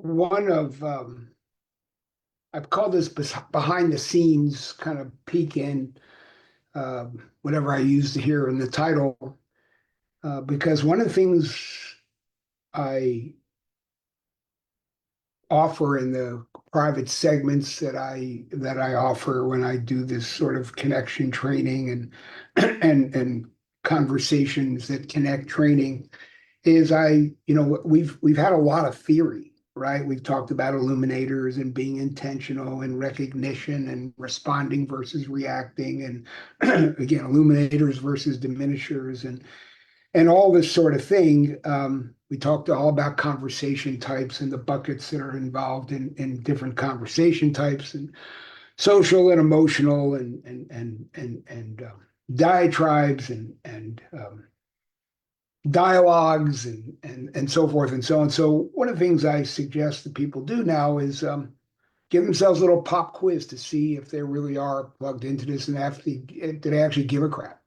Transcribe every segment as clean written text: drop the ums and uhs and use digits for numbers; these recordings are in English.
one of I've called this behind the scenes kind of peek in whatever I used here in the title, because one of the things I offer in the private segments that I offer when I do this sort of connection training and and conversations that connect training is we've had a lot of theory, right? We've talked about illuminators and being intentional and recognition and responding versus reacting, and again, illuminators versus diminishers and all this sort of thing. We talked all about conversation types and the buckets that are involved in different conversation types and social and emotional and diatribes and dialogues and so forth and so on. So one of the things I suggest that people do now is give themselves a little pop quiz to see if they really are plugged into this and do they actually give a crap?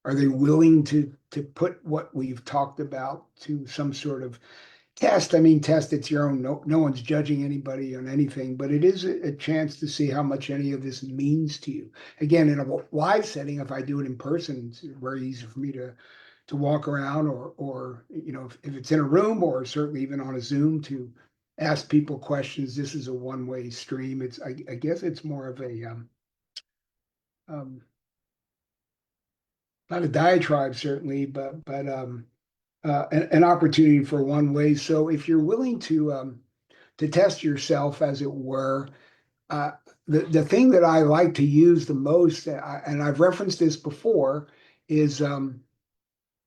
Are they willing to put what we've talked about to some sort of test? I mean, test, it's your own. No one's judging anybody on anything, but it is a chance to see how much any of this means to you. Again, in a live setting, if I do it in person, it's very easy for me to walk around or if it's in a room or certainly even on a Zoom to ask people questions. This is a one-way stream. I guess it's more of a um, not a diatribe certainly, but an opportunity for one way. So if you're willing to test yourself, as it were, uh, the thing that I like to use the most, and I've referenced this before, is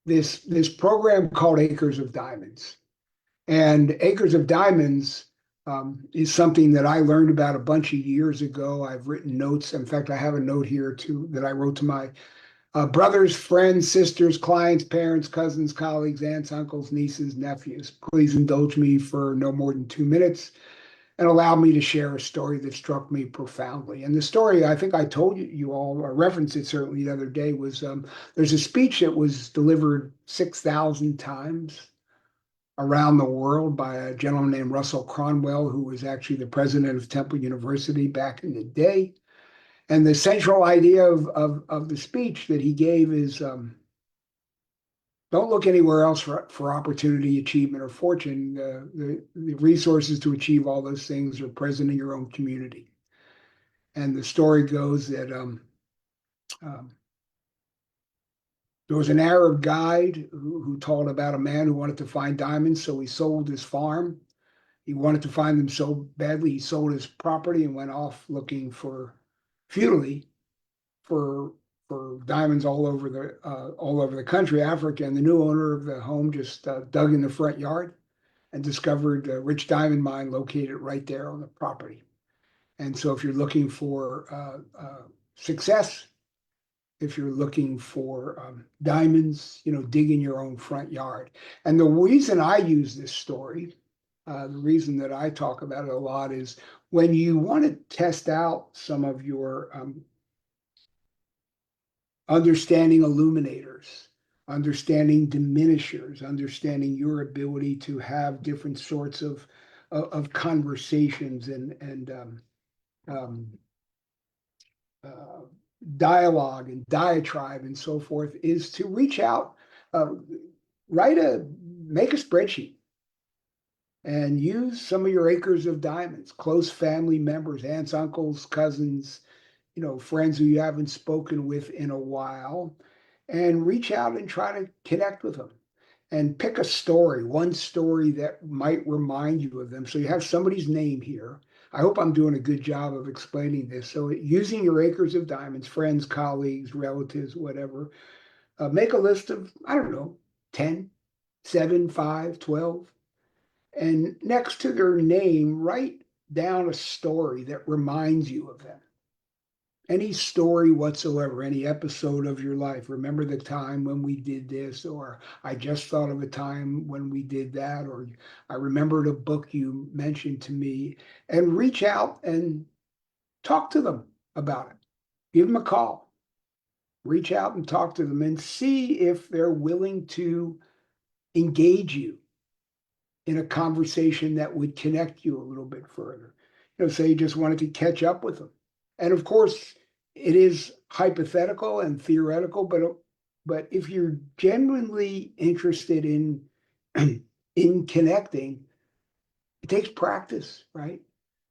this program called Acres of Diamonds. And Acres of Diamonds is something that I learned about a bunch of years ago. I've written notes. In fact, I have a note here too that I wrote to my brothers, friends, sisters, clients, parents, cousins, colleagues, aunts, uncles, nieces, nephews. Please indulge me for no more than 2 minutes and allow me to share a story that struck me profoundly. And the story, I think I told you all, or referenced it certainly the other day, was there's a speech that was delivered 6,000 times around the world by a gentleman named Russell Cornwell, who was actually the president of Temple University back in the day. And the central idea of the speech that he gave is don't look anywhere else for opportunity, achievement, or fortune. The resources to achieve all those things are present in your own community. And the story goes that um, there was an Arab guide who told about a man who wanted to find diamonds, so he sold his farm. He wanted to find them so badly, he sold his property and went off looking futilely for diamonds all over the country, Africa. And the new owner of the home just dug in the front yard and discovered a rich diamond mine located right there on the property. And so, if you're looking for success, if you're looking for diamonds, dig in your own front yard. And the reason I use this story, the reason that I talk about it a lot is when you want to test out some of your understanding illuminators, understanding diminishers, understanding your ability to have different sorts of conversations and um, uh, dialogue and diatribe and so forth, is to reach out, uh, make a spreadsheet and use some of your acres of diamonds, close family members, aunts, uncles, cousins, friends who you haven't spoken with in a while, and reach out and try to connect with them and pick a story, one story that might remind you of them. So you have somebody's name here. I hope I'm doing a good job of explaining this. So using your acres of diamonds, friends, colleagues, relatives, whatever, make a list of, I don't know, 10, 7, 5, 12, and next to their name, write down a story that reminds you of them. Any story whatsoever, any episode of your life. Remember the time when we did this, or I just thought of a time when we did that, or I remembered a book you mentioned to me, and reach out and talk to them about it. Give them a call. Reach out and talk to them and see if they're willing to engage you in a conversation that would connect you a little bit further. Say you just wanted to catch up with them. And of course, it is hypothetical and theoretical, but if you're genuinely interested in in connecting, it takes practice, right?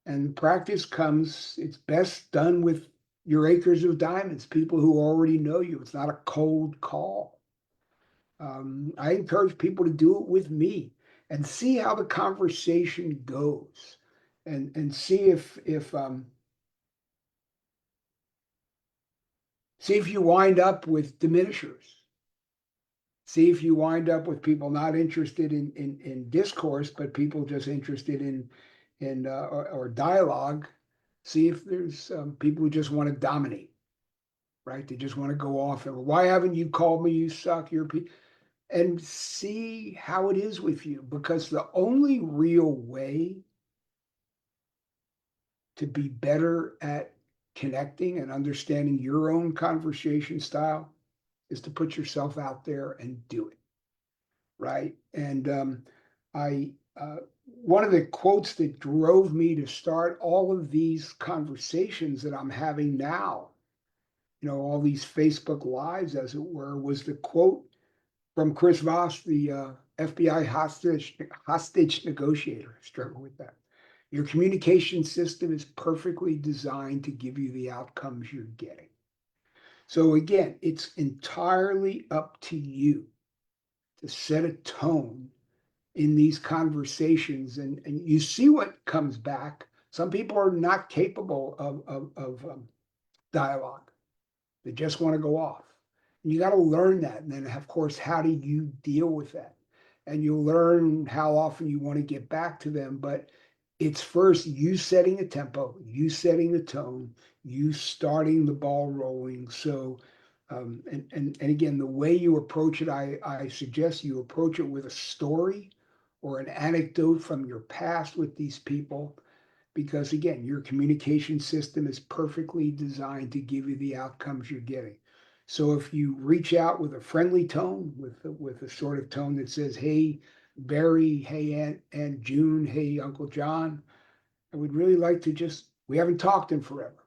And practice comes, it's best done with your acres of diamonds, people who already know you. It's not a cold call. I encourage people to do it with me and see how the conversation goes, and see if you wind up with diminishers. See if you wind up with people not interested in discourse, but people just interested or dialogue. See if there's people who just want to dominate, right? They just want to go off and why haven't you called me? You suck. And see how it is with you, because the only real way to be better at connecting and understanding your own conversation style is to put yourself out there and do it, right? And I one of the quotes that drove me to start all of these conversations that I'm having now, all these Facebook lives, as it were, was the quote from Chris Voss, the FBI hostage negotiator. I struggle with that. Your communication system is perfectly designed to give you the outcomes you're getting. So again, it's entirely up to you to set a tone in these conversations, and you see what comes back. Some people are not capable of dialogue. They just want to go off. And you got to learn that. And then, of course, how do you deal with that? And you'll learn how often you want to get back to them. But it's first you setting a tempo, you setting the tone, you starting the ball rolling. So, and again, the way you approach it, I suggest you approach it with a story or an anecdote from your past with these people, because again, your communication system is perfectly designed to give you the outcomes you're getting. So if you reach out with a friendly tone, with a sort of tone that says, "Hey, Barry, hey, Aunt June, hey, Uncle John, I would really like to we haven't talked in forever,"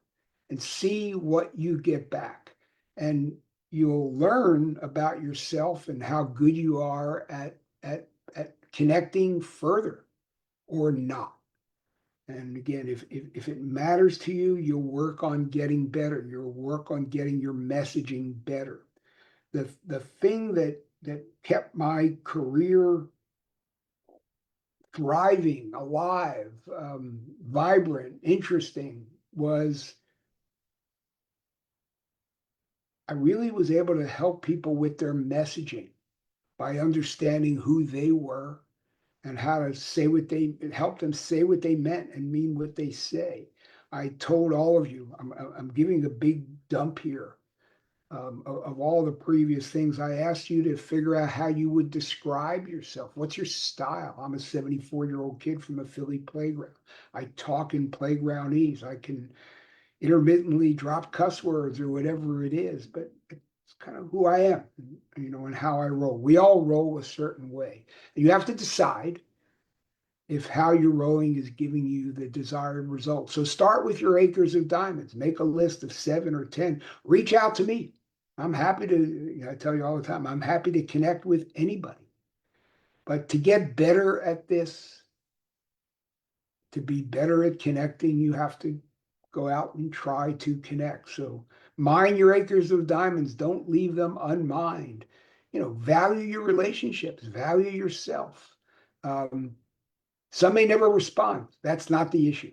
and see what you get back. And you'll learn about yourself and how good you are at connecting further or not. And again, if it matters to you, you'll work on getting better. You'll work on getting your messaging better. The thing that kept my career thriving, alive, vibrant, interesting was I really was able to help people with their messaging by understanding who they were and how to say it helped them say what they meant and mean what they say. I told all of you, I'm giving a big dump here of all the previous things. I asked you to figure out how you would describe yourself. What's your style? I'm a 74-year-old kid from a Philly playground. I talk in playgroundese. I can intermittently drop cuss words or whatever it is, but it's kind of who I am, and how I roll. We all roll a certain way. You have to decide if how you're rolling is giving you the desired result. So start with your acres of diamonds. Make a list of 7 or 10. Reach out to me. I'm happy to, I tell you all the time, I'm happy to connect with anybody. But to get better at this, to be better at connecting, you have to go out and try to connect. So mine your acres of diamonds. Don't leave them unmined. Value your relationships, value yourself. Some may never respond. That's not the issue.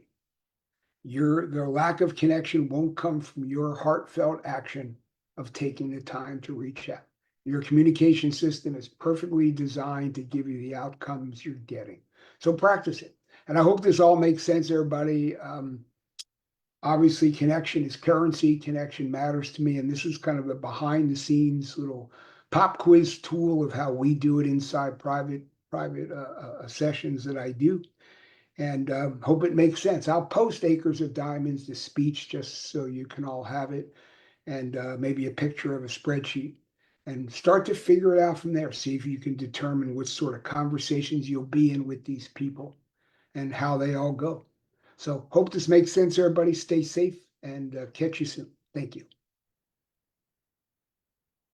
The lack of connection won't come from your heartfelt action of taking the time to reach out. Your communication system is perfectly designed to give you the outcomes you're getting. So practice it. And I hope this all makes sense, everybody. Obviously, connection is currency. Connection matters to me. And this is kind of a behind the scenes little pop quiz tool of how we do it inside private sessions that I do. And hope it makes sense. I'll post Acres of Diamonds, the speech, just so you can all have it, and maybe a picture of a spreadsheet. and start to figure it out from there. See if you can determine what sort of conversations you'll be in with these people and how they all go. So hope this makes sense, everybody. Stay safe and catch you soon. Thank you.